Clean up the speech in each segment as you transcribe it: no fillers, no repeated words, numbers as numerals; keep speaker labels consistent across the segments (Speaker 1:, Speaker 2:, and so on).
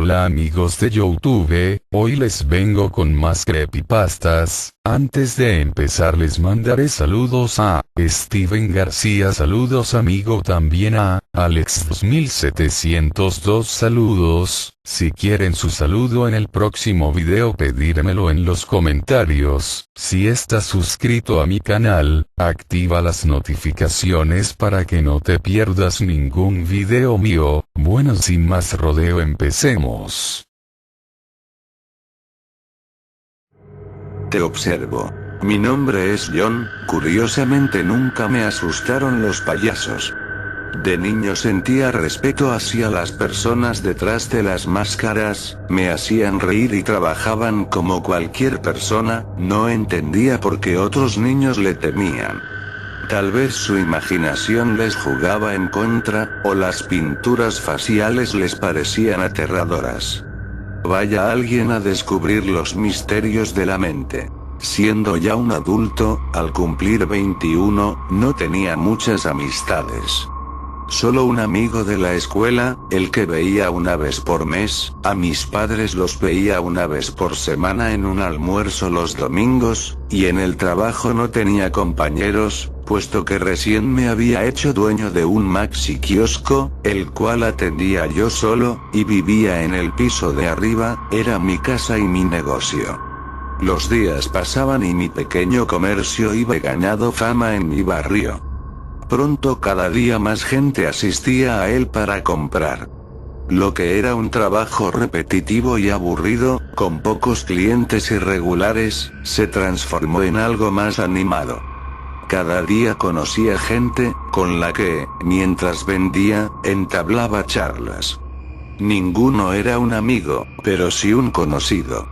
Speaker 1: Hola amigos de YouTube, hoy les vengo con más creepypastas. Antes de empezar les mandaré saludos a Steven García, saludos amigo, también a Alex 2702 saludos. Si quieren su saludo en el próximo video pedírmelo en los comentarios. Si estás suscrito a mi canal, activa las notificaciones para que no te pierdas ningún video mío. Bueno, sin más rodeo, empecemos.
Speaker 2: Te observo. Mi nombre es John. Curiosamente nunca me asustaron los payasos. De niño sentía respeto hacia las personas detrás de las máscaras, me hacían reír y trabajaban como cualquier persona. No entendía por qué otros niños le temían. Tal vez su imaginación les jugaba en contra, o las pinturas faciales les parecían aterradoras. Vaya alguien a descubrir los misterios de la mente. Siendo ya un adulto, al cumplir 21, no tenía muchas amistades. Solo un amigo de la escuela, el que veía una vez por mes. A mis padres los veía una vez por semana en un almuerzo los domingos, y en el trabajo no tenía compañeros, puesto que recién me había hecho dueño de un maxi kiosco, el cual atendía yo solo, y vivía en el piso de arriba. Era mi casa y mi negocio. Los días pasaban y mi pequeño comercio iba ganando fama en mi barrio. Pronto cada día más gente asistía a él para comprar. Lo que era un trabajo repetitivo y aburrido, con pocos clientes irregulares, se transformó en algo más animado. Cada día conocía gente, con la que, mientras vendía, entablaba charlas. Ninguno era un amigo, pero sí un conocido.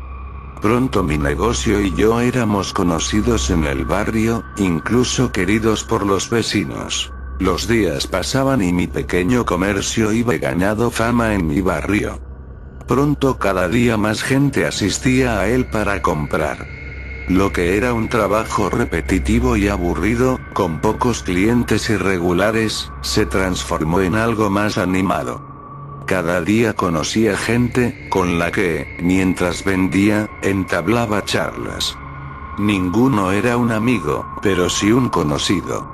Speaker 2: Pronto mi negocio y yo éramos conocidos en el barrio, incluso queridos por los vecinos. Los días pasaban y mi pequeño comercio iba ganando fama en mi barrio. Pronto cada día más gente asistía a él para comprar. Lo que era un trabajo repetitivo y aburrido, con pocos clientes irregulares, se transformó en algo más animado. Cada día conocía gente, con la que, mientras vendía, entablaba charlas. Ninguno era un amigo, pero sí un conocido.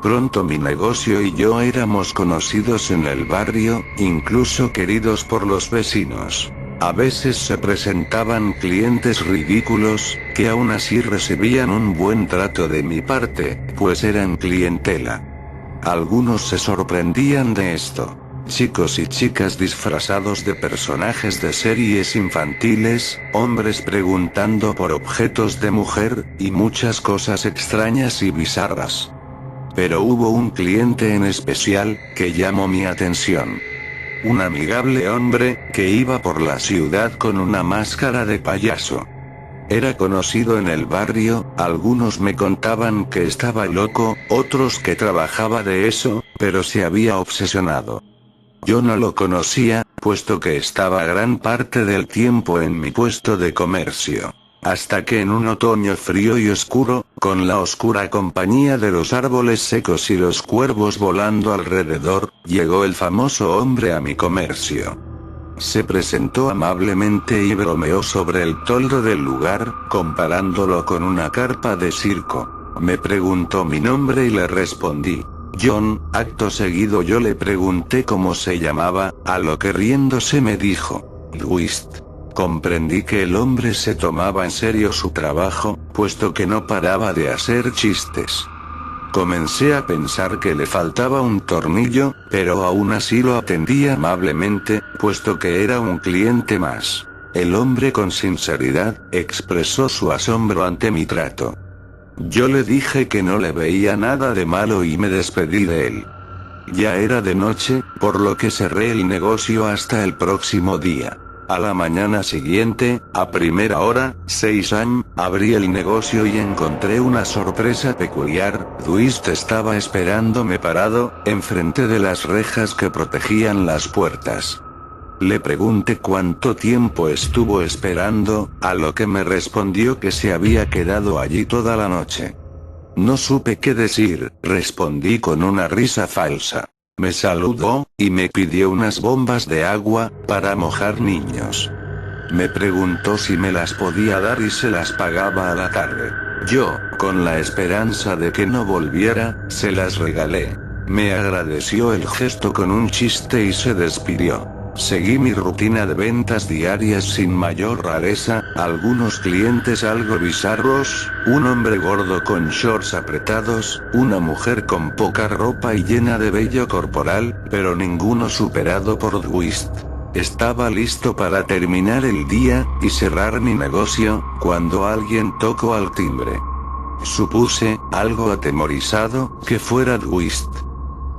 Speaker 2: Pronto mi negocio y yo éramos conocidos en el barrio, incluso queridos por los vecinos. A veces se presentaban clientes ridículos, que aún así recibían un buen trato de mi parte, pues eran clientela. Algunos se sorprendían de esto. Chicos y chicas disfrazados de personajes de series infantiles, hombres preguntando por objetos de mujer, y muchas cosas extrañas y bizarras. Pero hubo un cliente en especial, que llamó mi atención. Un amigable hombre, que iba por la ciudad con una máscara de payaso. Era conocido en el barrio, algunos me contaban que estaba loco, otros que trabajaba de eso, pero se había obsesionado. Yo no lo conocía, puesto que estaba gran parte del tiempo en mi puesto de comercio. Hasta que en un otoño frío y oscuro, con la oscura compañía de los árboles secos y los cuervos volando alrededor, llegó el famoso hombre a mi comercio. Se presentó amablemente y bromeó sobre el toldo del lugar, comparándolo con una carpa de circo. Me preguntó mi nombre y le respondí: John. Acto seguido yo le pregunté cómo se llamaba, a lo que riéndose me dijo: Twist. Comprendí que el hombre se tomaba en serio su trabajo, puesto que no paraba de hacer chistes. Comencé a pensar que le faltaba un tornillo, pero aún así lo atendí amablemente, puesto que era un cliente más. El hombre con sinceridad, expresó su asombro ante mi trato. Yo le dije que no le veía nada de malo y me despedí de él. Ya era de noche, por lo que cerré el negocio hasta el próximo día. A la mañana siguiente, a primera hora, 6 am, abrí el negocio y encontré una sorpresa peculiar. Twist estaba esperándome parado, enfrente de las rejas que protegían las puertas. Le pregunté cuánto tiempo estuvo esperando, a lo que me respondió que se había quedado allí toda la noche. No supe qué decir, respondí con una risa falsa. Me saludó, y me pidió unas bombas de agua, para mojar niños. Me preguntó si me las podía dar y se las pagaba a la tarde. Yo, con la esperanza de que no volviera, se las regalé. Me agradeció el gesto con un chiste y se despidió. Seguí mi rutina de ventas diarias sin mayor rareza, algunos clientes algo bizarros, un hombre gordo con shorts apretados, una mujer con poca ropa y llena de vello corporal, pero ninguno superado por Dwight. Estaba listo para terminar el día, y cerrar mi negocio, cuando alguien tocó al timbre. Supuse, algo atemorizado, que fuera Dwight.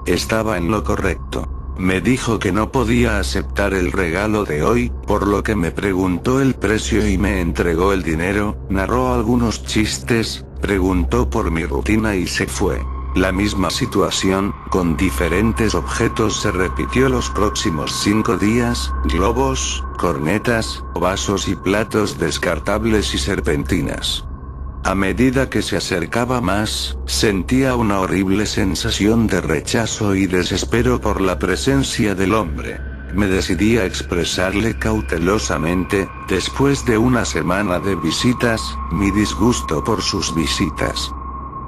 Speaker 2: Estaba en lo correcto. Me dijo que no podía aceptar el regalo de hoy, por lo que me preguntó el precio y me entregó el dinero, narró algunos chistes, preguntó por mi rutina y se fue. La misma situación, con diferentes objetos se repitió los próximos 5 días, globos, cornetas, vasos y platos descartables y serpentinas. A medida que se acercaba más, sentía una horrible sensación de rechazo y desespero por la presencia del hombre. Me decidí a expresarle cautelosamente, después de una semana de visitas, mi disgusto por sus visitas.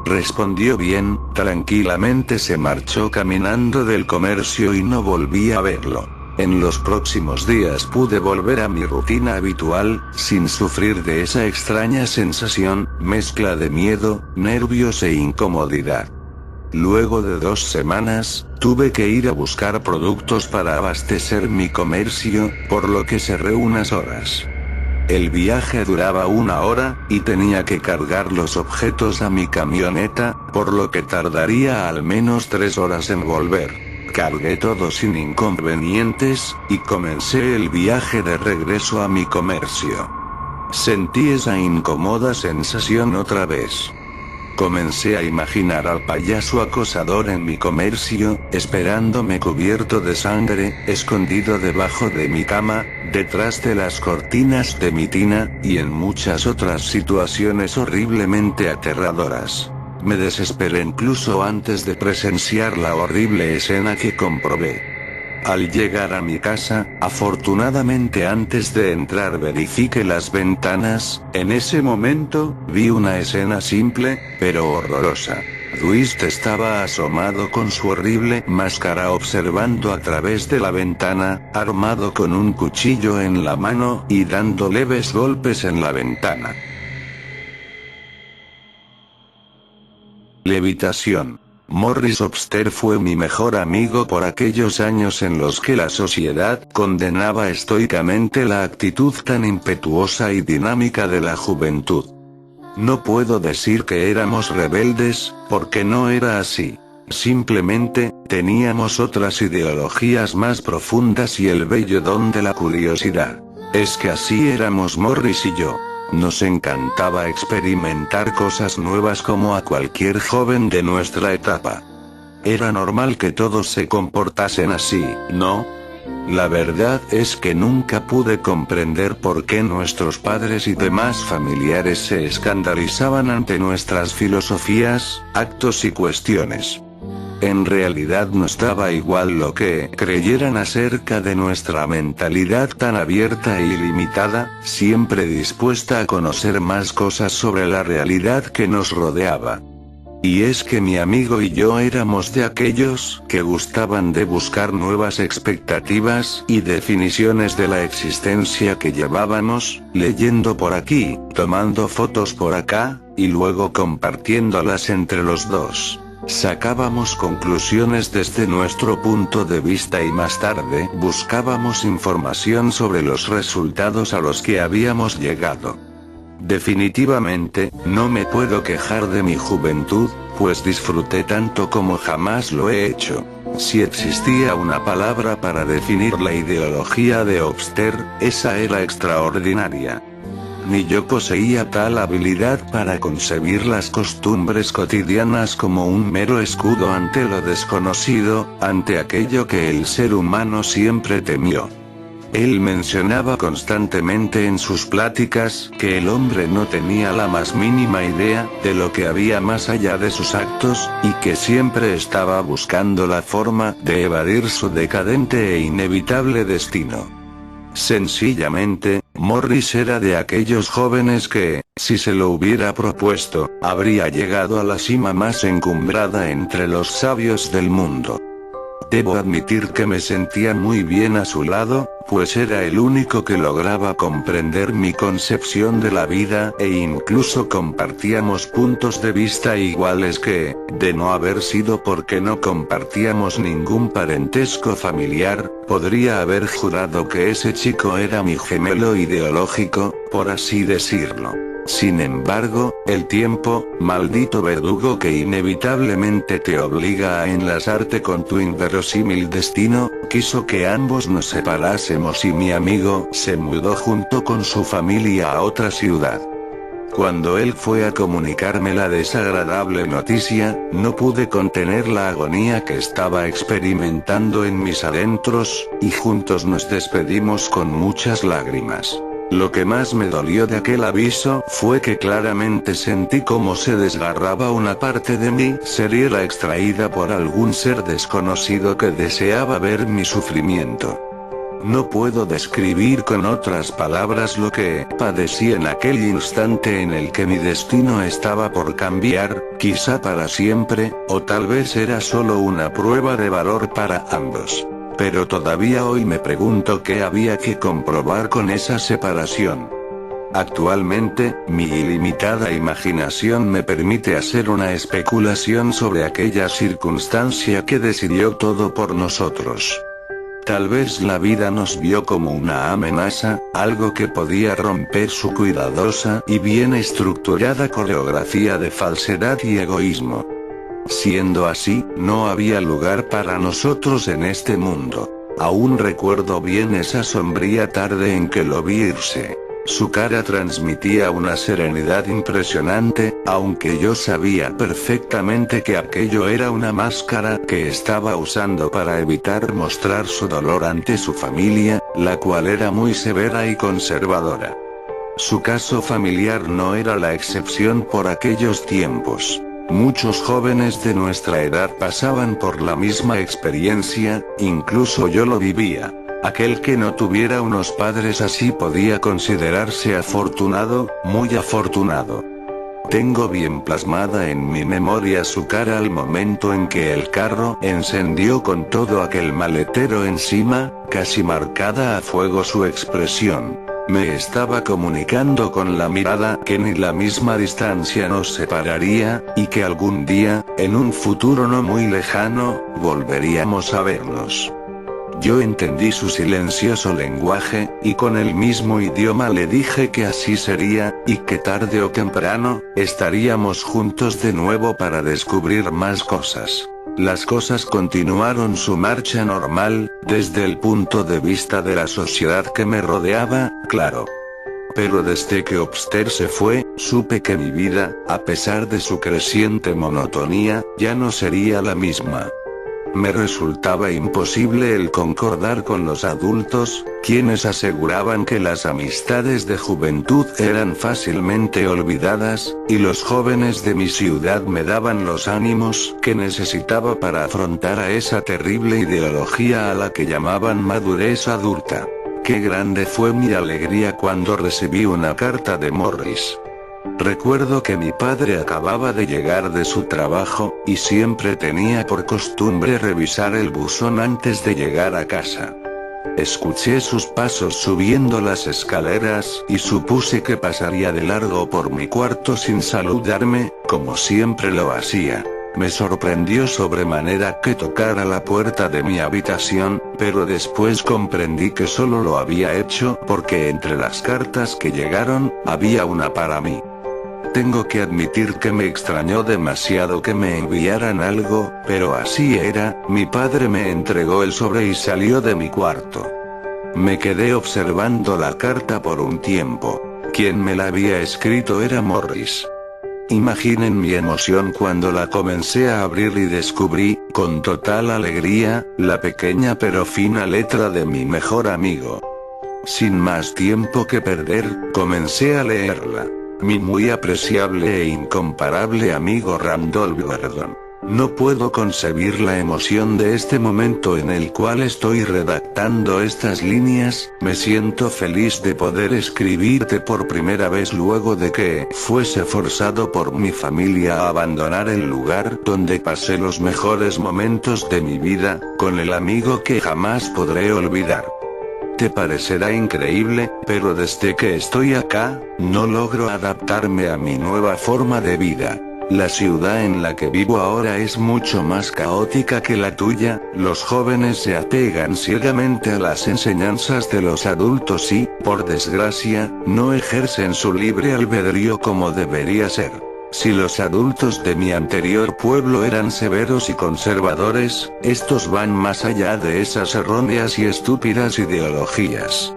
Speaker 2: Respondió bien, tranquilamente se marchó caminando del comercio y no volví a verlo. En los próximos días pude volver a mi rutina habitual, sin sufrir de esa extraña sensación, mezcla de miedo, nervios e incomodidad. Luego de 2 semanas, tuve que ir a buscar productos para abastecer mi comercio, por lo que cerré unas horas. El viaje duraba 1 hora, y tenía que cargar los objetos a mi camioneta, por lo que tardaría al menos 3 horas en volver. Cargué todo sin inconvenientes, y comencé el viaje de regreso a mi comercio. Sentí esa incómoda sensación otra vez. Comencé a imaginar al payaso acosador en mi comercio, esperándome cubierto de sangre, escondido debajo de mi cama, detrás de las cortinas de mi tina, y en muchas otras situaciones horriblemente aterradoras. Me desesperé incluso antes de presenciar la horrible escena que comprobé. Al llegar a mi casa, afortunadamente antes de entrar verifiqué las ventanas, en ese momento, vi una escena simple, pero horrorosa. Dwight estaba asomado con su horrible máscara observando a través de la ventana, armado con un cuchillo en la mano, y dando leves golpes en la ventana. Levitación. Morris Obster fue mi mejor amigo por aquellos años en los que la sociedad condenaba estoicamente la actitud tan impetuosa y dinámica de la juventud. No puedo decir que éramos rebeldes, porque no era así. Simplemente, teníamos otras ideologías más profundas y el bello don de la curiosidad. Es que así éramos Morris y yo. Nos encantaba experimentar cosas nuevas como a cualquier joven de nuestra etapa. Era normal que todos se comportasen así, ¿no? La verdad es que nunca pude comprender por qué nuestros padres y demás familiares se escandalizaban ante nuestras filosofías, actos y cuestiones. En realidad nos daba igual lo que creyeran acerca de nuestra mentalidad tan abierta e ilimitada, siempre dispuesta a conocer más cosas sobre la realidad que nos rodeaba. Y es que mi amigo y yo éramos de aquellos que gustaban de buscar nuevas expectativas y definiciones de la existencia que llevábamos, leyendo por aquí, tomando fotos por acá, y luego compartiéndolas entre los dos. Sacábamos conclusiones desde nuestro punto de vista y más tarde buscábamos información sobre los resultados a los que habíamos llegado. Definitivamente, no me puedo quejar de mi juventud, pues disfruté tanto como jamás lo he hecho. Si existía una palabra para definir la ideología de Obster, esa era extraordinaria. Ni yo poseía tal habilidad para concebir las costumbres cotidianas como un mero escudo ante lo desconocido, ante aquello que el ser humano siempre temió. Él mencionaba constantemente en sus pláticas que el hombre no tenía la más mínima idea de lo que había más allá de sus actos, y que siempre estaba buscando la forma de evadir su decadente e inevitable destino. Sencillamente, Morris era de aquellos jóvenes que, si se lo hubiera propuesto, habría llegado a la cima más encumbrada entre los sabios del mundo. Debo admitir que me sentía muy bien a su lado, pues era el único que lograba comprender mi concepción de la vida e incluso compartíamos puntos de vista iguales que, de no haber sido porque no compartíamos ningún parentesco familiar, podría haber jurado que ese chico era mi gemelo ideológico, por así decirlo. Sin embargo, el tiempo, maldito verdugo que inevitablemente te obliga a enlazarte con tu inverosímil destino, quiso que ambos nos separásemos y mi amigo se mudó junto con su familia a otra ciudad. Cuando él fue a comunicarme la desagradable noticia, no pude contener la agonía que estaba experimentando en mis adentros, y juntos nos despedimos con muchas lágrimas. Lo que más me dolió de aquel aviso fue que claramente sentí cómo se desgarraba una parte de mí ser y era extraída por algún ser desconocido que deseaba ver mi sufrimiento. No puedo describir con otras palabras lo que padecí en aquel instante en el que mi destino estaba por cambiar, quizá para siempre, o tal vez era solo una prueba de valor para ambos. Pero todavía hoy me pregunto qué había que comprobar con esa separación. Actualmente, mi ilimitada imaginación me permite hacer una especulación sobre aquella circunstancia que decidió todo por nosotros. Tal vez la vida nos vio como una amenaza, algo que podía romper su cuidadosa y bien estructurada coreografía de falsedad y egoísmo. Siendo así, no había lugar para nosotros en este mundo. Aún recuerdo bien esa sombría tarde en que lo vi irse. Su cara transmitía una serenidad impresionante, aunque yo sabía perfectamente que aquello era una máscara que estaba usando para evitar mostrar su dolor ante su familia, la cual era muy severa y conservadora. Su caso familiar no era la excepción por aquellos tiempos. Muchos jóvenes de nuestra edad pasaban por la misma experiencia, incluso yo lo vivía. Aquel que no tuviera unos padres así podía considerarse afortunado, muy afortunado. Tengo bien plasmada en mi memoria su cara al momento en que el carro encendió con todo aquel maletero encima, casi marcada a fuego su expresión. Me estaba comunicando con la mirada que ni la misma distancia nos separaría, y que algún día, en un futuro no muy lejano, volveríamos a vernos. Yo entendí su silencioso lenguaje, y con el mismo idioma le dije que así sería, y que tarde o temprano, estaríamos juntos de nuevo para descubrir más cosas. Las cosas continuaron su marcha normal, desde el punto de vista de la sociedad que me rodeaba, claro. Pero desde que Obster se fue, supe que mi vida, a pesar de su creciente monotonía, ya no sería la misma. Me resultaba imposible el concordar con los adultos, quienes aseguraban que las amistades de juventud eran fácilmente olvidadas, y los jóvenes de mi ciudad me daban los ánimos que necesitaba para afrontar a esa terrible ideología a la que llamaban madurez adulta. Qué grande fue mi alegría cuando recibí una carta de Morris. Recuerdo que mi padre acababa de llegar de su trabajo, y siempre tenía por costumbre revisar el buzón antes de llegar a casa. Escuché sus pasos subiendo las escaleras, y supuse que pasaría de largo por mi cuarto sin saludarme, como siempre lo hacía. Me sorprendió sobremanera que tocara la puerta de mi habitación, pero después comprendí que solo lo había hecho porque entre las cartas que llegaron, había una para mí. Tengo que admitir que me extrañó demasiado que me enviaran algo, pero así era. Mi padre me entregó el sobre y salió de mi cuarto. Me quedé observando la carta por un tiempo. Quien me la había escrito era Morris. Imaginen mi emoción cuando la comencé a abrir y descubrí, con total alegría, la pequeña pero fina letra de mi mejor amigo. Sin más tiempo que perder, comencé a leerla. Mi muy apreciable e incomparable amigo Randolph Gordon. No puedo concebir la emoción de este momento en el cual estoy redactando estas líneas. Me siento feliz de poder escribirte por primera vez luego de que fuese forzado por mi familia a abandonar el lugar donde pasé los mejores momentos de mi vida, con el amigo que jamás podré olvidar. Te parecerá increíble, pero desde que estoy acá, no logro adaptarme a mi nueva forma de vida. La ciudad en la que vivo ahora es mucho más caótica que la tuya, los jóvenes se apegan ciegamente a las enseñanzas de los adultos y, por desgracia, no ejercen su libre albedrío como debería ser. Si los adultos de mi anterior pueblo eran severos y conservadores, estos van más allá de esas erróneas y estúpidas ideologías.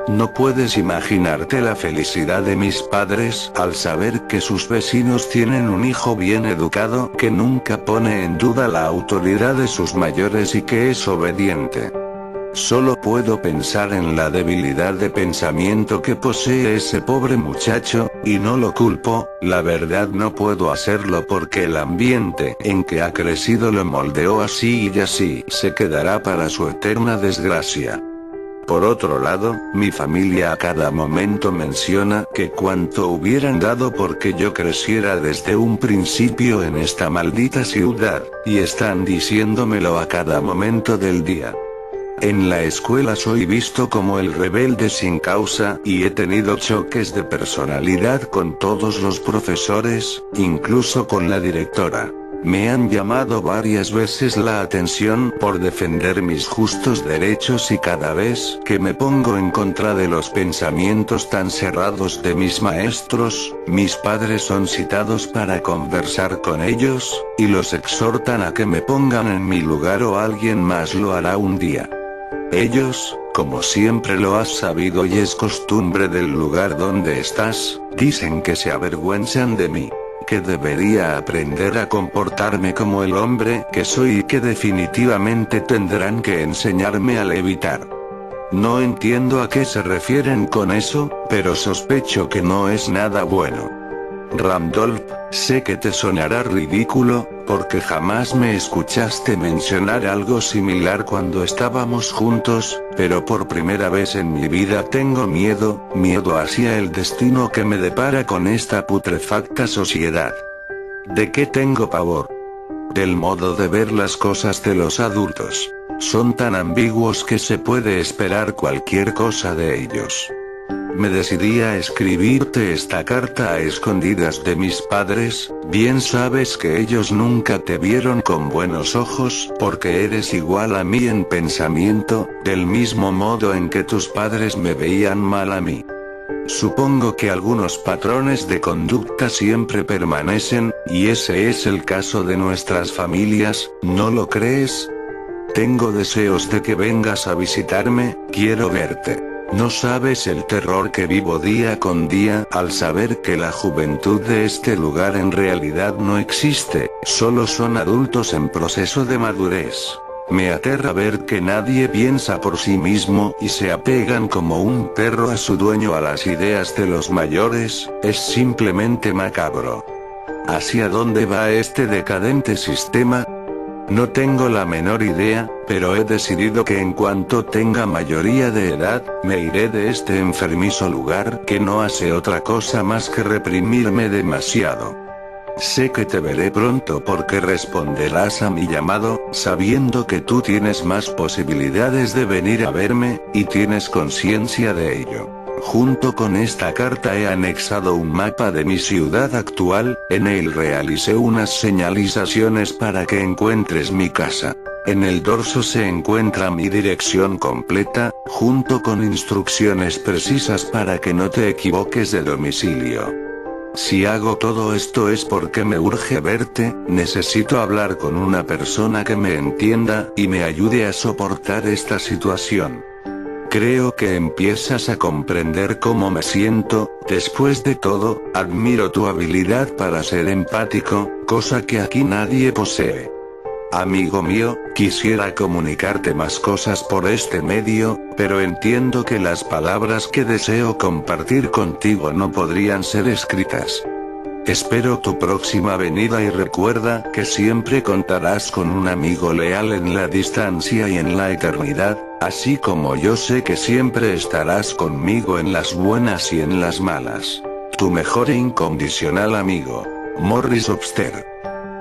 Speaker 2: No puedes imaginarte la felicidad de mis padres al saber que sus vecinos tienen un hijo bien educado que nunca pone en duda la autoridad de sus mayores y que es obediente. Solo puedo pensar en la debilidad de pensamiento que posee ese pobre muchacho, y no lo culpo. La verdad no puedo hacerlo porque el ambiente en que ha crecido lo moldeó así y así se quedará para su eterna desgracia. Por otro lado, mi familia a cada momento menciona que cuánto hubieran dado porque yo creciera desde un principio en esta maldita ciudad, y están diciéndomelo a cada momento del día. En la escuela soy visto como el rebelde sin causa, y he tenido choques de personalidad con todos los profesores, incluso con la directora. Me han llamado varias veces la atención por defender mis justos derechos y cada vez que me pongo en contra de los pensamientos tan cerrados de mis maestros, mis padres son citados para conversar con ellos, y los exhortan a que me pongan en mi lugar o alguien más lo hará un día. Ellos, como siempre lo has sabido y es costumbre del lugar donde estás, dicen que se avergüenzan de mí. Que debería aprender a comportarme como el hombre que soy y que definitivamente tendrán que enseñarme a levitar. No entiendo a qué se refieren con eso, pero sospecho que no es nada bueno. Randolph, sé que te sonará ridículo, porque jamás me escuchaste mencionar algo similar cuando estábamos juntos, pero por primera vez en mi vida tengo miedo hacia el destino que me depara con esta putrefacta sociedad. ¿De qué tengo pavor? Del modo de ver las cosas de los adultos. Son tan ambiguos que se puede esperar cualquier cosa de ellos. Me decidí a escribirte esta carta a escondidas de mis padres. Bien sabes que ellos nunca te vieron con buenos ojos, porque eres igual a mí en pensamiento, del mismo modo en que tus padres me veían mal a mí. Supongo que algunos patrones de conducta siempre permanecen, y ese es el caso de nuestras familias, ¿no lo crees? Tengo deseos de que vengas a visitarme, quiero verte. No sabes el terror que vivo día con día al saber que la juventud de este lugar en realidad no existe, solo son adultos en proceso de madurez. Me aterra ver que nadie piensa por sí mismo y se apegan como un perro a su dueño a las ideas de los mayores, es simplemente macabro. ¿Hacia dónde va este decadente sistema? No tengo la menor idea, pero he decidido que en cuanto tenga mayoría de edad, me iré de este enfermizo lugar que no hace otra cosa más que reprimirme demasiado. Sé que te veré pronto porque responderás a mi llamado, sabiendo que tú tienes más posibilidades de venir a verme, y tienes conciencia de ello. Junto con esta carta he anexado un mapa de mi ciudad actual, en él realicé unas señalizaciones para que encuentres mi casa. En el dorso se encuentra mi dirección completa, junto con instrucciones precisas para que no te equivoques de domicilio. Si hago todo esto es porque me urge verte, necesito hablar con una persona que me entienda y me ayude a soportar esta situación. Creo que empiezas a comprender cómo me siento. Después de todo, admiro tu habilidad para ser empático, cosa que aquí nadie posee. Amigo mío, quisiera comunicarte más cosas por este medio, pero entiendo que las palabras que deseo compartir contigo no podrían ser escritas. Espero tu próxima venida y recuerda que siempre contarás con un amigo leal en la distancia y en la eternidad, así como yo sé que siempre estarás conmigo en las buenas y en las malas. Tu mejor e incondicional amigo, Morris Obster.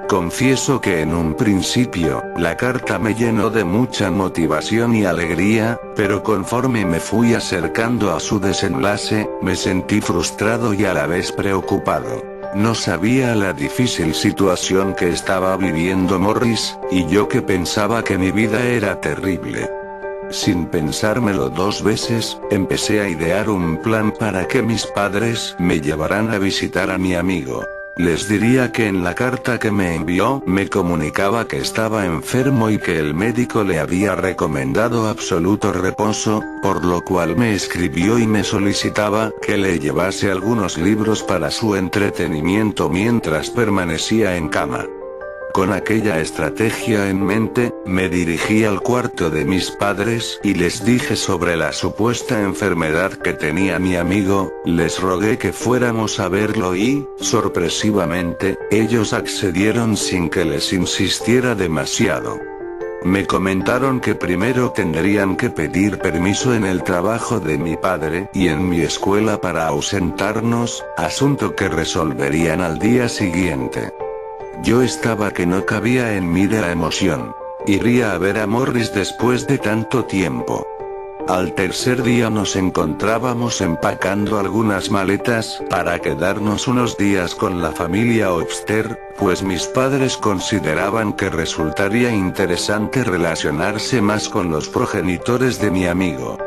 Speaker 2: Confieso que en un principio, la carta me llenó de mucha motivación y alegría, pero conforme me fui acercando a su desenlace, me sentí frustrado y a la vez preocupado. No sabía la difícil situación que estaba viviendo Morris, y yo que pensaba que mi vida era terrible. Sin pensármelo dos veces, empecé a idear un plan para que mis padres me llevaran a visitar a mi amigo. Les diría que en la carta que me envió me comunicaba que estaba enfermo y que el médico le había recomendado absoluto reposo, por lo cual me escribió y me solicitaba que le llevase algunos libros para su entretenimiento mientras permanecía en cama. Con aquella estrategia en mente, me dirigí al cuarto de mis padres y les dije sobre la supuesta enfermedad que tenía mi amigo, les rogué que fuéramos a verlo y, sorpresivamente, ellos accedieron sin que les insistiera demasiado. Me comentaron que primero tendrían que pedir permiso en el trabajo de mi padre y en mi escuela para ausentarnos, asunto que resolverían al día siguiente. Yo estaba que no cabía en mí de la emoción. Iría a ver a Morris después de tanto tiempo. Al tercer día nos encontrábamos empacando algunas maletas para quedarnos unos días con la familia Obster, pues mis padres consideraban que resultaría interesante relacionarse más con los progenitores de mi amigo.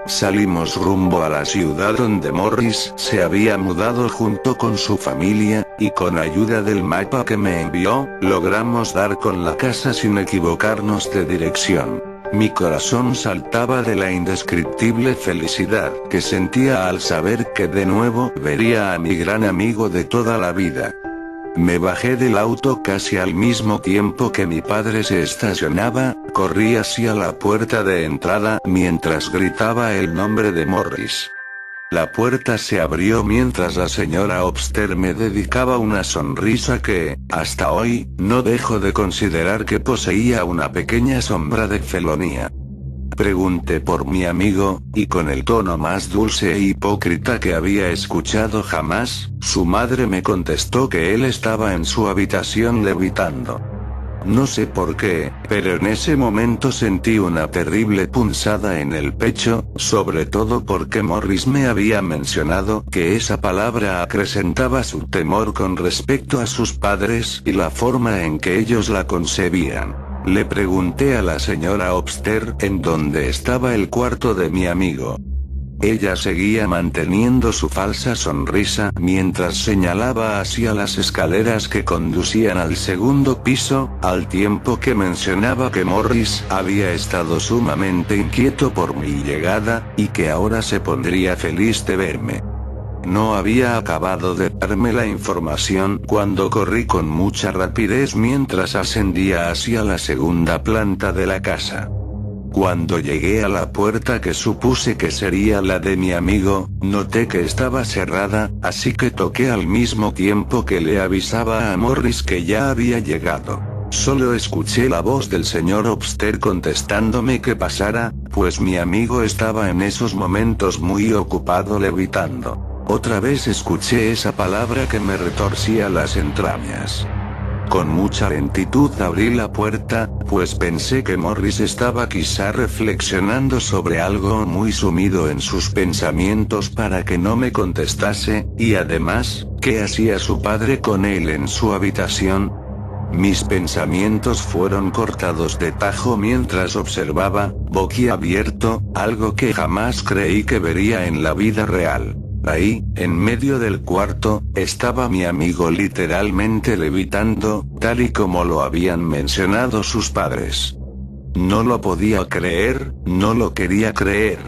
Speaker 2: Salimos rumbo a la ciudad donde Morris se había mudado junto con su familia, y con ayuda del mapa que me envió, logramos dar con la casa sin equivocarnos de dirección. Mi corazón saltaba de la indescriptible felicidad que sentía al saber que de nuevo vería a mi gran amigo de toda la vida. Me bajé del auto casi al mismo tiempo que mi padre se estacionaba, corrí hacia la puerta de entrada mientras gritaba el nombre de Morris. La puerta se abrió mientras la señora Obster me dedicaba una sonrisa que, hasta hoy, no dejo de considerar que poseía una pequeña sombra de felonía. Pregunté por mi amigo, y con el tono más dulce e hipócrita que había escuchado jamás, su madre me contestó que él estaba en su habitación levitando. No sé por qué, pero en ese momento sentí una terrible punzada en el pecho, sobre todo porque Morris me había mencionado que esa palabra acrecentaba su temor con respecto a sus padres y la forma en que ellos la concebían. Le pregunté a la señora Obster en dónde estaba el cuarto de mi amigo. Ella seguía manteniendo su falsa sonrisa mientras señalaba hacia las escaleras que conducían al segundo piso, al tiempo que mencionaba que Morris había estado sumamente inquieto por mi llegada, y que ahora se pondría feliz de verme. No había acabado de darme la información cuando corrí con mucha rapidez mientras ascendía hacia la segunda planta de la casa. Cuando llegué a la puerta que supuse que sería la de mi amigo, noté que estaba cerrada, así que toqué al mismo tiempo que le avisaba a Morris que ya había llegado. Solo escuché la voz del señor Obster contestándome que pasara, pues mi amigo estaba en esos momentos muy ocupado levitando. Otra vez escuché esa palabra que me retorcía las entrañas. Con mucha lentitud abrí la puerta, pues pensé que Morris estaba quizá reflexionando sobre algo muy sumido en sus pensamientos para que no me contestase, y además, ¿qué hacía su padre con él en su habitación? Mis pensamientos fueron cortados de tajo mientras observaba, boquiabierto, algo que jamás creí que vería en la vida real. Ahí, en medio del cuarto, estaba mi amigo literalmente levitando, tal y como lo habían mencionado sus padres. No lo podía creer, no lo quería creer.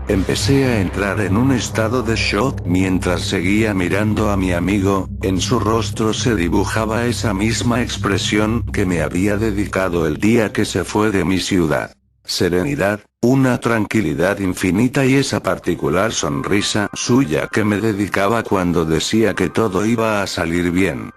Speaker 2: Empecé a entrar en un estado de shock mientras seguía mirando a mi amigo. En su rostro se dibujaba esa misma expresión que me había dedicado el día que se fue de mi ciudad. Serenidad, una tranquilidad infinita y esa particular sonrisa suya que me dedicaba cuando decía que todo iba a salir bien.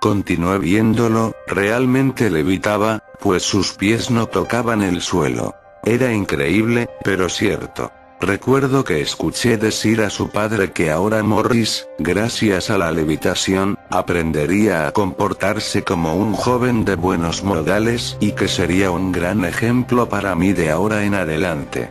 Speaker 2: Continué viéndolo, realmente levitaba, pues sus pies no tocaban el suelo. Era increíble, pero cierto. Recuerdo que escuché decir a su padre que ahora Morris, gracias a la levitación, aprendería a comportarse como un joven de buenos modales y que sería un gran ejemplo para mí de ahora en adelante.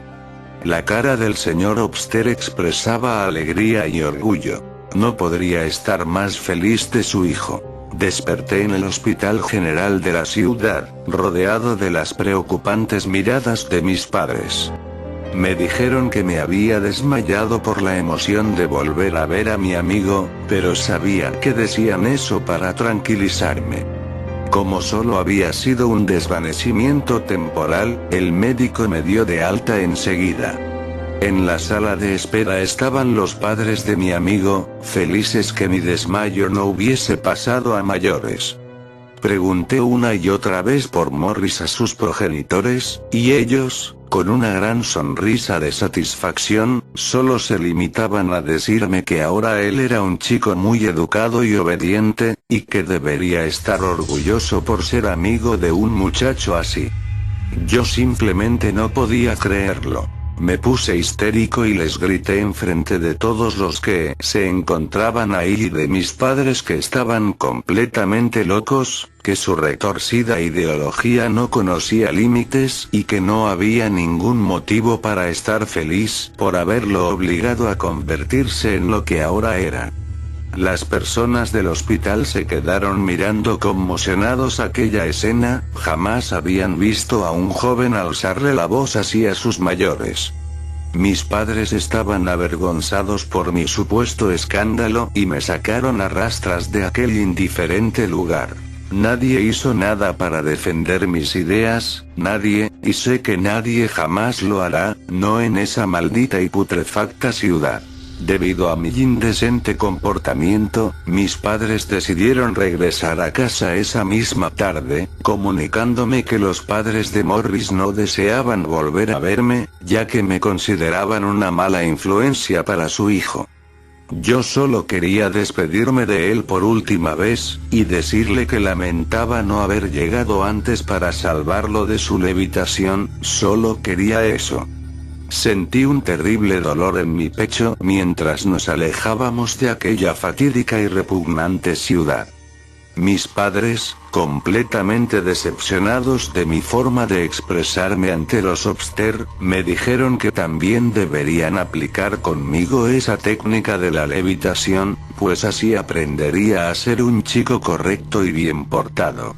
Speaker 2: La cara del señor Obster expresaba alegría y orgullo. No podría estar más feliz de su hijo. Desperté en el Hospital General de la ciudad, rodeado de las preocupantes miradas de mis padres. Me dijeron que me había desmayado por la emoción de volver a ver a mi amigo, pero sabía que decían eso para tranquilizarme. Como solo había sido un desvanecimiento temporal, el médico me dio de alta enseguida. En la sala de espera estaban los padres de mi amigo, felices que mi desmayo no hubiese pasado a mayores. Pregunté una y otra vez por Morris a sus progenitores, y ellos, con una gran sonrisa de satisfacción, solo se limitaban a decirme que ahora él era un chico muy educado y obediente, y que debería estar orgulloso por ser amigo de un muchacho así. Yo simplemente no podía creerlo. Me puse histérico y les grité enfrente de todos los que se encontraban ahí y de mis padres que estaban completamente locos, que su retorcida ideología no conocía límites y que no había ningún motivo para estar feliz por haberlo obligado a convertirse en lo que ahora era. Las personas del hospital se quedaron mirando conmocionados aquella escena, jamás habían visto a un joven alzarle la voz así a sus mayores. Mis padres estaban avergonzados por mi supuesto escándalo y me sacaron a rastras de aquel indiferente lugar. Nadie hizo nada para defender mis ideas, nadie, y sé que nadie jamás lo hará, no en esa maldita y putrefacta ciudad. Debido a mi indecente comportamiento, mis padres decidieron regresar a casa esa misma tarde, comunicándome que los padres de Morris no deseaban volver a verme, ya que me consideraban una mala influencia para su hijo. Yo solo quería despedirme de él por última vez, y decirle que lamentaba no haber llegado antes para salvarlo de su levitación, solo quería eso. Sentí un terrible dolor en mi pecho mientras nos alejábamos de aquella fatídica y repugnante ciudad. Mis padres, completamente decepcionados de mi forma de expresarme ante los Obster, me dijeron que también deberían aplicar conmigo esa técnica de la levitación, pues así aprendería a ser un chico correcto y bien portado.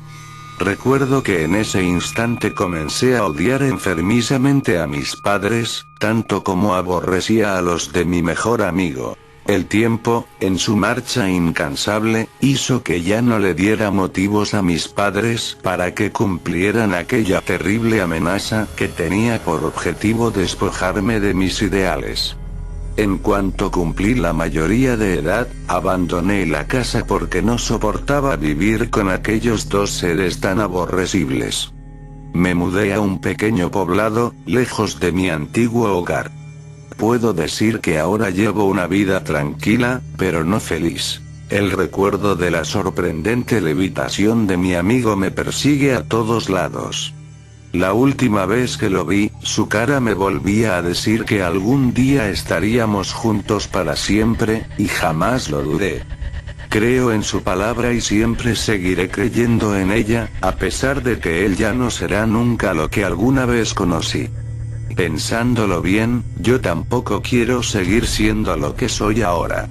Speaker 2: Recuerdo que en ese instante comencé a odiar enfermizamente a mis padres, tanto como aborrecía a los de mi mejor amigo. El tiempo, en su marcha incansable, hizo que ya no le diera motivos a mis padres para que cumplieran aquella terrible amenaza que tenía por objetivo despojarme de mis ideales. En cuanto cumplí la mayoría de edad, abandoné la casa porque no soportaba vivir con aquellos dos seres tan aborrecibles. Me mudé a un pequeño poblado, lejos de mi antiguo hogar. Puedo decir que ahora llevo una vida tranquila, pero no feliz. El recuerdo de la sorprendente levitación de mi amigo me persigue a todos lados. La última vez que lo vi, su cara me volvía a decir que algún día estaríamos juntos para siempre, y jamás lo dudé. Creo en su palabra y siempre seguiré creyendo en ella, a pesar de que él ya no será nunca lo que alguna vez conocí. Pensándolo bien, yo tampoco quiero seguir siendo lo que soy ahora.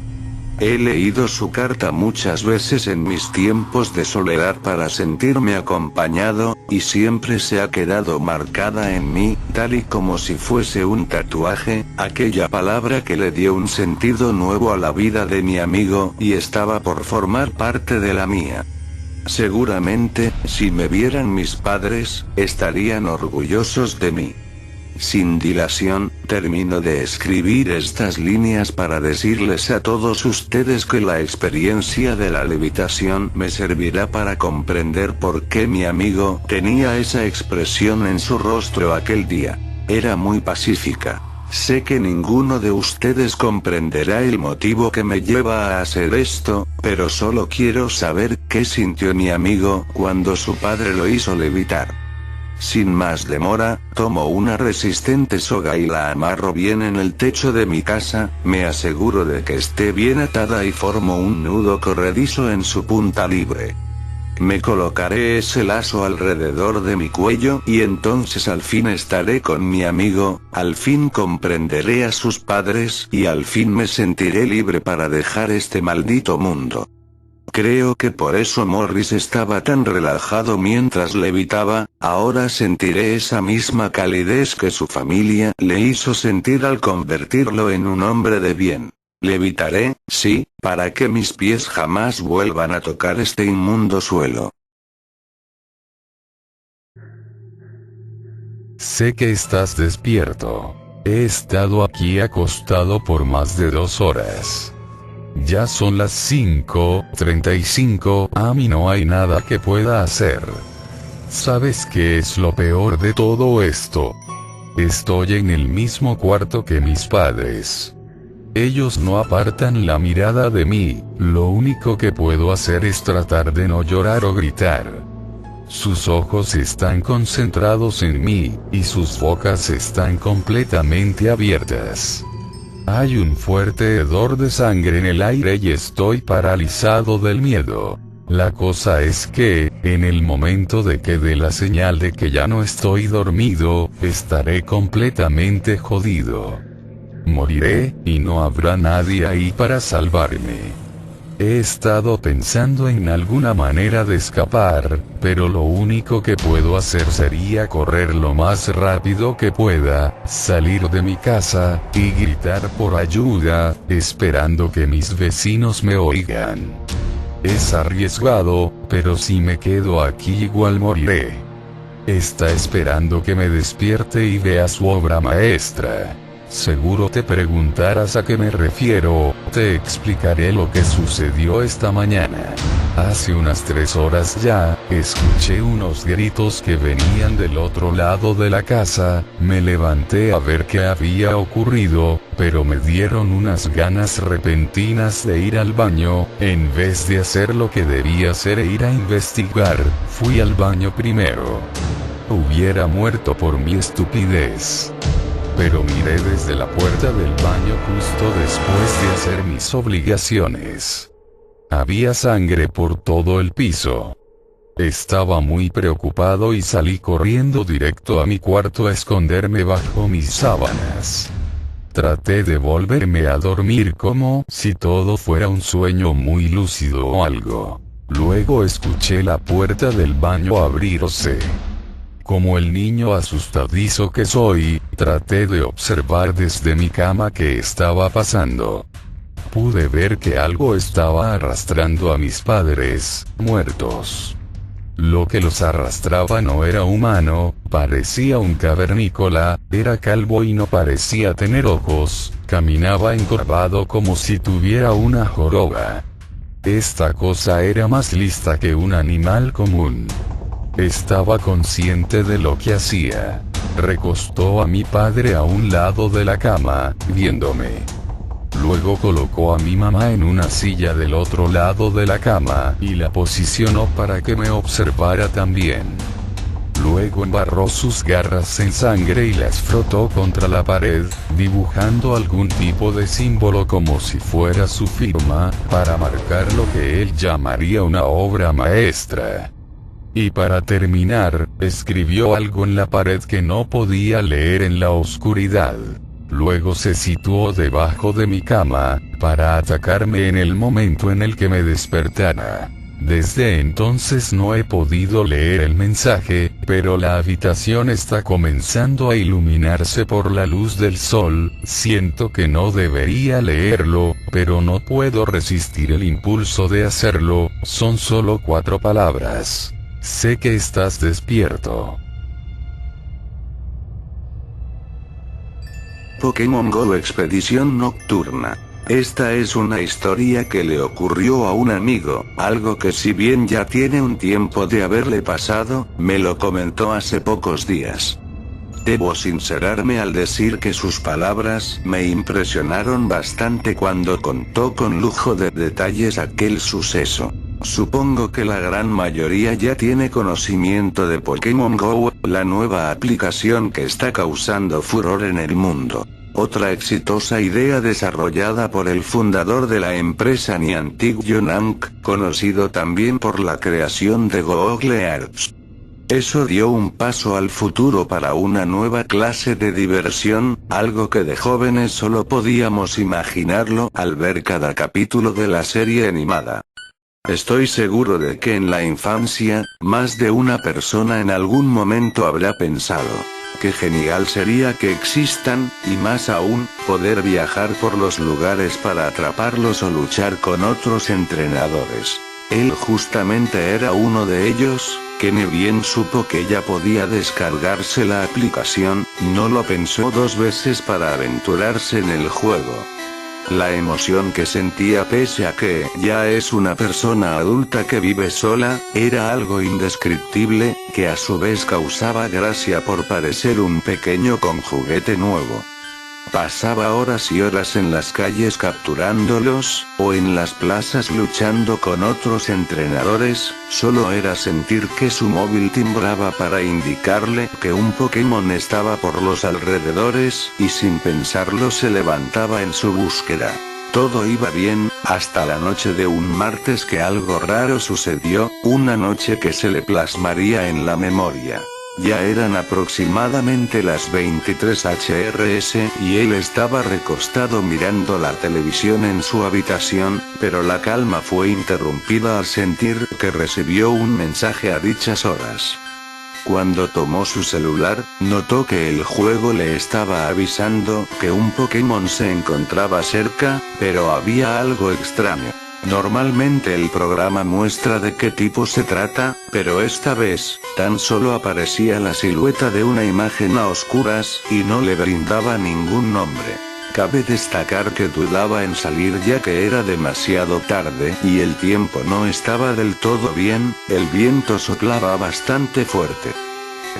Speaker 2: He leído su carta muchas veces en mis tiempos de soledad para sentirme acompañado, y siempre se ha quedado marcada en mí, tal y como si fuese un tatuaje, aquella palabra que le dio un sentido nuevo a la vida de mi amigo y estaba por formar parte de la mía. Seguramente, si me vieran mis padres, estarían orgullosos de mí. Sin dilación, termino de escribir estas líneas para decirles a todos ustedes que la experiencia de la levitación me servirá para comprender por qué mi amigo tenía esa expresión en su rostro aquel día. Era muy pacífica. Sé que ninguno de ustedes comprenderá el motivo que me lleva a hacer esto, pero solo quiero saber qué sintió mi amigo cuando su padre lo hizo levitar. Sin más demora, tomo una resistente soga y la amarro bien en el techo de mi casa, me aseguro de que esté bien atada y formo un nudo corredizo en su punta libre. Me colocaré ese lazo alrededor de mi cuello y entonces al fin estaré con mi amigo, al fin comprenderé a sus padres y al fin me sentiré libre para dejar este maldito mundo. Creo que por eso Morris estaba tan relajado mientras levitaba, ahora sentiré esa misma calidez que su familia le hizo sentir al convertirlo en un hombre de bien. Levitaré, sí, para que mis pies jamás vuelvan a tocar este inmundo suelo.
Speaker 1: Sé que estás despierto. He estado aquí acostado por más de 2 horas. Ya son las 5:35, a mí no hay nada que pueda hacer. ¿Sabes qué es lo peor de todo esto? Estoy en el mismo cuarto que mis padres. Ellos no apartan la mirada de mí, lo único que puedo hacer es tratar de no llorar o gritar. Sus ojos están concentrados en mí, y sus bocas están completamente abiertas. Hay un fuerte hedor de sangre en el aire y estoy paralizado del miedo. La cosa es que, en el momento de que dé la señal de que ya no estoy dormido, estaré completamente jodido. Moriré, y no habrá nadie ahí para salvarme. He estado pensando en alguna manera de escapar, pero lo único que puedo hacer sería correr lo más rápido que pueda, salir de mi casa, y gritar por ayuda, esperando que mis vecinos me oigan. Es arriesgado, pero si me quedo aquí igual moriré. Está esperando que me despierte y vea su obra maestra. Seguro te preguntarás a qué me refiero, te explicaré lo que sucedió esta mañana. Hace unas 3 horas ya, escuché unos gritos que venían del otro lado de la casa, me levanté a ver qué había ocurrido, pero me dieron unas ganas repentinas de ir al baño, en vez de hacer lo que debía hacer e ir a investigar, fui al baño primero. Hubiera muerto por mi estupidez. Pero miré desde la puerta del baño justo después de hacer mis obligaciones. Había sangre por todo el piso. Estaba muy preocupado y salí corriendo directo a mi cuarto a esconderme bajo mis sábanas. Traté de volverme a dormir como si todo fuera un sueño muy lúcido o algo. Luego escuché la puerta del baño abrirse. Como el niño asustadizo que soy, traté de observar desde mi cama qué estaba pasando. Pude ver que algo estaba arrastrando a mis padres, muertos. Lo que los arrastraba no era humano, parecía un cavernícola, era calvo y no parecía tener ojos, caminaba encorvado como si tuviera una joroba. Esta cosa era más lista que un animal común. Estaba consciente de lo que hacía. Recostó a mi padre a un lado de la cama, viéndome. Luego colocó a mi mamá en una silla del otro lado de la cama y la posicionó para que me observara también. Luego embarró sus garras en sangre y las frotó contra la pared, dibujando algún tipo de símbolo como si fuera su firma, para marcar lo que él llamaría una obra maestra. Y para terminar, escribió algo en la pared que no podía leer en la oscuridad. Luego se situó debajo de mi cama, para atacarme en el momento en el que me despertara. Desde entonces no he podido leer el mensaje, pero la habitación está comenzando a iluminarse por la luz del sol. Siento que no debería leerlo, pero no puedo resistir el impulso de hacerlo. Son solo 4 palabras. Sé que estás despierto.
Speaker 2: Pokémon Go Expedición Nocturna. Esta es una historia que le ocurrió a un amigo, algo que si bien ya tiene un tiempo de haberle pasado, me lo comentó hace pocos días. Debo sincerarme al decir que sus palabras me impresionaron bastante cuando contó con lujo de detalles aquel suceso. Supongo que la gran mayoría ya tiene conocimiento de Pokémon Go, la nueva aplicación que está causando furor en el mundo. Otra exitosa idea desarrollada por el fundador de la empresa Niantic Yonank, conocido también por la creación de Google Earth. Eso dio un paso al futuro para una nueva clase de diversión, algo que de jóvenes solo podíamos imaginarlo al ver cada capítulo de la serie animada. Estoy seguro de que en la infancia, más de una persona en algún momento habrá pensado: qué genial sería que existan, y más aún, poder viajar por los lugares para atraparlos o luchar con otros entrenadores. Él justamente era uno de ellos, que ni bien supo que ya podía descargarse la aplicación, no lo pensó dos veces para aventurarse en el juego. La emoción que sentía pese a que ya es una persona adulta que vive sola, era algo indescriptible, que a su vez causaba gracia por parecer un pequeño con juguete nuevo. Pasaba horas y horas en las calles capturándolos, o en las plazas luchando con otros entrenadores, solo era sentir que su móvil timbraba para indicarle que un Pokémon estaba por los alrededores, y sin pensarlo se levantaba en su búsqueda. Todo iba bien, hasta la noche de un martes que algo raro sucedió, una noche que se le plasmaría en la memoria. Ya eran aproximadamente las 23 HRS, y él estaba recostado mirando la televisión en su habitación, pero la calma fue interrumpida al sentir que recibió un mensaje a dichas horas. Cuando tomó su celular, notó que el juego le estaba avisando que un Pokémon se encontraba cerca, pero había algo extraño. Normalmente el programa muestra de qué tipo se trata, pero esta vez, tan solo aparecía la silueta de una imagen a oscuras, y no le brindaba ningún nombre. Cabe destacar que dudaba en salir ya que era demasiado tarde y el tiempo no estaba del todo bien, el viento soplaba bastante fuerte.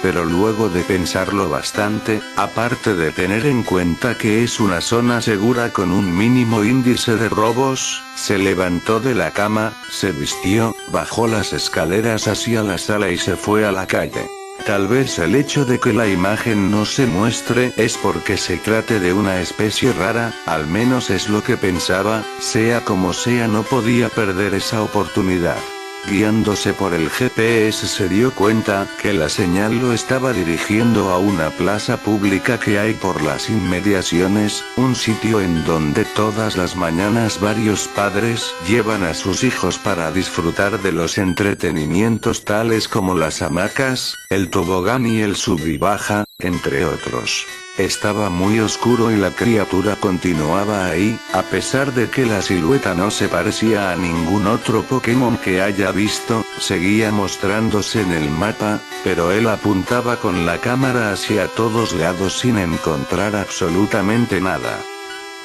Speaker 2: Pero luego de pensarlo bastante, aparte de tener en cuenta que es una zona segura con un mínimo índice de robos, se levantó de la cama, se vistió, bajó las escaleras hacia la sala y se fue a la calle. Tal vez el hecho de que la imagen no se muestre es porque se trate de una especie rara, al menos es lo que pensaba, sea como sea no podía perder esa oportunidad. Guiándose por el GPS se dio cuenta que la señal lo estaba dirigiendo a una plaza pública que hay por las inmediaciones, un sitio en donde todas las mañanas varios padres llevan a sus hijos para disfrutar de los entretenimientos tales como las hamacas, el tobogán y el sub y baja, entre otros. Estaba muy oscuro y la criatura continuaba ahí, a pesar de que la silueta no se parecía a ningún otro Pokémon que haya visto, seguía mostrándose en el mapa, pero él apuntaba con la cámara hacia todos lados sin encontrar absolutamente nada.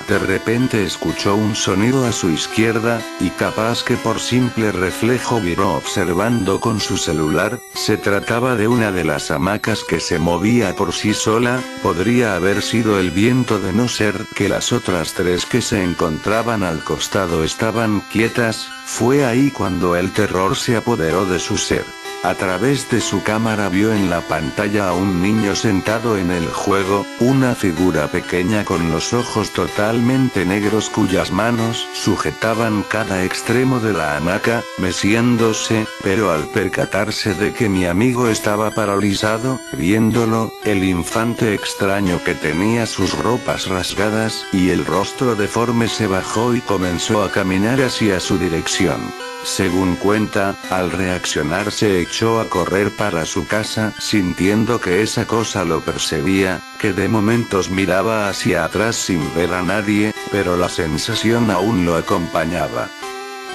Speaker 2: De repente escuchó un sonido a su izquierda, y capaz que por simple reflejo viró observando con su celular, se trataba de una de las hamacas que se movía por sí sola, podría haber sido el viento de no ser que las otras tres que se encontraban al costado estaban quietas. Fue ahí cuando el terror se apoderó de su ser. A través de su cámara vio en la pantalla a un niño sentado en el juego, una figura pequeña con los ojos totalmente negros cuyas manos sujetaban cada extremo de la hamaca, meciéndose, pero al percatarse de que mi amigo estaba paralizado, viéndolo, el infante extraño que tenía sus ropas rasgadas y el rostro deforme se bajó y comenzó a caminar hacia su dirección. Según cuenta, al reaccionar se echó a correr para su casa sintiendo que esa cosa lo perseguía, que de momentos miraba hacia atrás sin ver a nadie, pero la sensación aún lo acompañaba.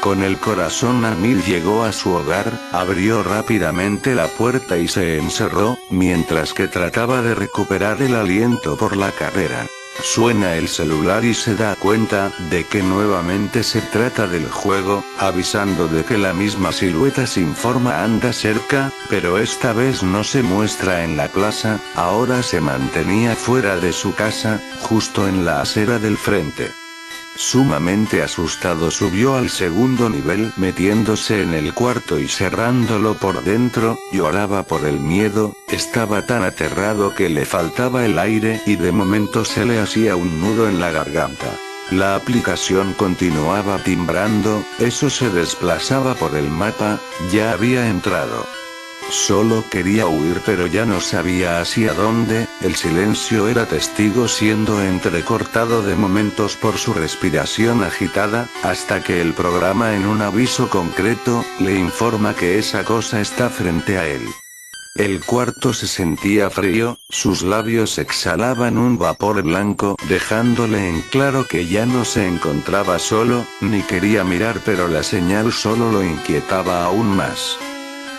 Speaker 2: Con el corazón a mil llegó a su hogar, abrió rápidamente la puerta y se encerró, mientras que trataba de recuperar el aliento por la carrera. Suena el celular y se da cuenta de que nuevamente se trata del juego, avisando de que la misma silueta sin forma anda cerca, pero esta vez no se muestra en la plaza, ahora se mantenía fuera de su casa, justo en la acera del frente. Sumamente asustado subió al segundo nivel metiéndose en el cuarto y cerrándolo por dentro, lloraba por el miedo, estaba tan aterrado que le faltaba el aire y de momento se le hacía un nudo en la garganta. La aplicación continuaba timbrando, eso se desplazaba por el mapa, ya había entrado. Solo quería huir pero ya no sabía hacia dónde, el silencio era testigo siendo entrecortado de momentos por su respiración agitada, hasta que el programa en un aviso concreto, le informa que esa cosa está frente a él. El cuarto se sentía frío, sus labios exhalaban un vapor blanco, dejándole en claro que ya no se encontraba solo, ni quería mirar pero la señal solo lo inquietaba aún más.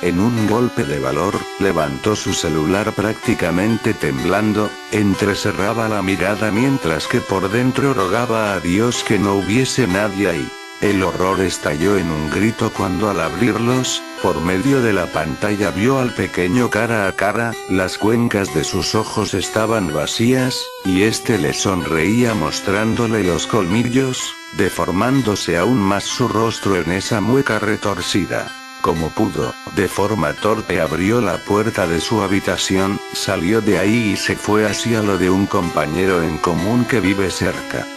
Speaker 2: En un golpe de valor, levantó su celular prácticamente temblando, entrecerraba la mirada mientras que por dentro rogaba a Dios que no hubiese nadie ahí. El horror estalló en un grito cuando al abrirlos, por medio de la pantalla vio al pequeño cara a cara, las cuencas de sus ojos estaban vacías, y este le sonreía mostrándole los colmillos, deformándose aún más su rostro en esa mueca retorcida. Como pudo, de forma torpe abrió la puerta de su habitación, salió de ahí y se fue hacia lo de un compañero en común que vive cerca.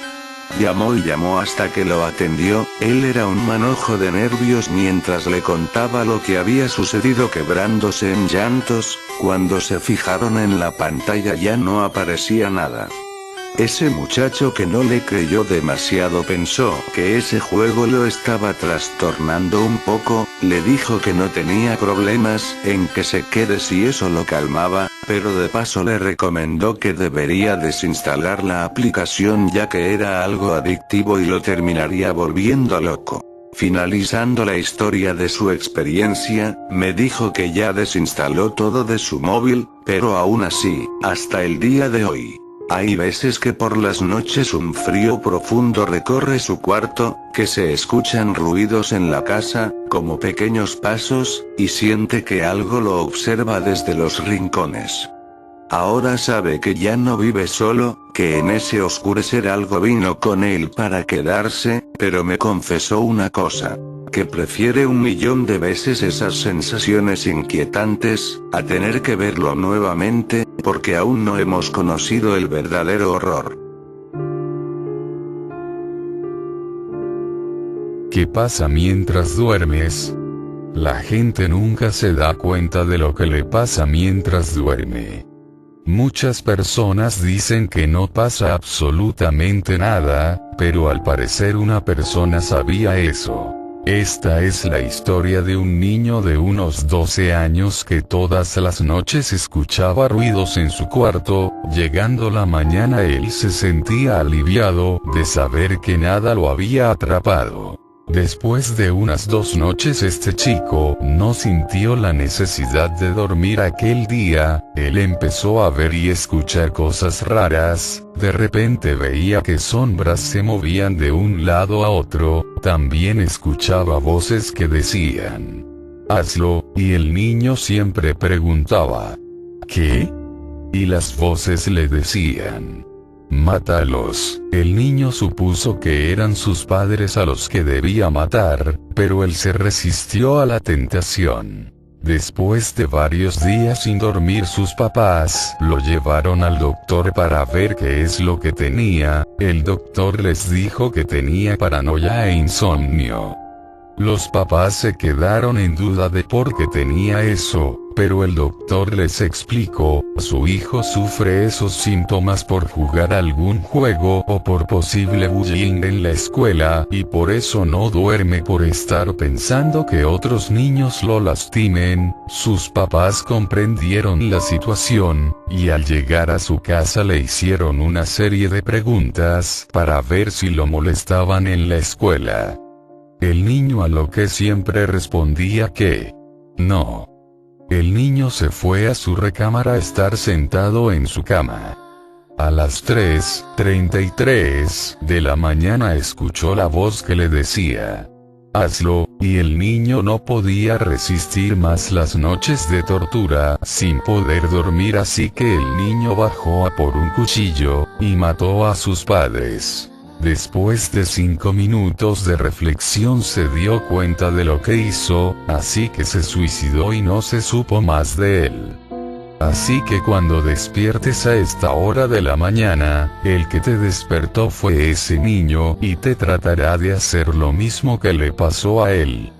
Speaker 2: Llamó y llamó hasta que lo atendió, él era un manojo de nervios mientras le contaba lo que había sucedido quebrándose en llantos, cuando se fijaron en la pantalla ya no aparecía nada. Ese muchacho que no le creyó demasiado pensó que ese juego lo estaba trastornando un poco, le dijo que no tenía problemas en que se quede si eso lo calmaba, pero de paso le recomendó que debería desinstalar la aplicación ya que era algo adictivo y lo terminaría volviendo loco. Finalizando la historia de su experiencia, me dijo que ya desinstaló todo de su móvil, pero aún así, hasta el día de hoy. Hay veces que por las noches un frío profundo recorre su cuarto, que se escuchan ruidos en la casa, como pequeños pasos, y siente que algo lo observa desde los rincones. Ahora sabe que ya no vive solo, que en ese oscurecer algo vino con él para quedarse, pero me confesó una cosa. Que prefiere 1.000.000 de veces esas sensaciones inquietantes, a tener que verlo nuevamente, porque aún no hemos conocido el verdadero horror.
Speaker 1: ¿Qué pasa mientras duermes? La gente nunca se da cuenta de lo que le pasa mientras duerme. Muchas personas dicen que no pasa absolutamente nada, pero al parecer una persona sabía eso. Esta es la historia de un niño de unos 12 años que todas las noches escuchaba ruidos en su cuarto, llegando la mañana él se sentía aliviado de saber que nada lo había atrapado. Después de unas 2 noches este chico no sintió la necesidad de dormir aquel día, él empezó a ver y escuchar cosas raras, de repente veía que sombras se movían de un lado a otro, también escuchaba voces que decían, hazlo, y el niño siempre preguntaba, ¿qué? Y las voces le decían, mátalos. El niño supuso que eran sus padres a los que debía matar, pero él se resistió a la tentación. Después de varios días sin dormir sus papás lo llevaron al doctor para ver qué es lo que tenía, el doctor les dijo que tenía paranoia e insomnio. Los papás se quedaron en duda de por qué tenía eso, pero el doctor les explicó, su hijo sufre esos síntomas por jugar algún juego o por posible bullying en la escuela, y por eso no duerme por estar pensando que otros niños lo lastimen. Sus papás comprendieron la situación, y al llegar a su casa le hicieron una serie de preguntas para ver si lo molestaban en la escuela. El niño a lo que siempre respondía que no. El niño se fue a su recámara a estar sentado en su cama. A las 3:33 de la mañana escuchó la voz que le decía: hazlo, y el niño no podía resistir más las noches de tortura sin poder dormir, así que el niño bajó a por un cuchillo, y mató a sus padres. Después de 5 minutos de reflexión se dio cuenta de lo que hizo, así que se suicidó y no se supo más de él. Así que cuando despiertes a esta hora de la mañana, el que te despertó fue ese niño y te tratará de hacer lo mismo que le pasó a él.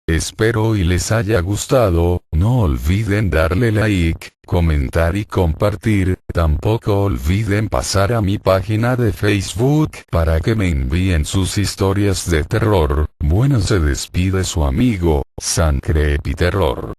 Speaker 1: Espero y les haya gustado. No olviden darle like, comentar y compartir. Tampoco olviden pasar a mi página de Facebook para que me envíen sus historias de terror. Bueno, se despide su amigo, San Creepy Terror.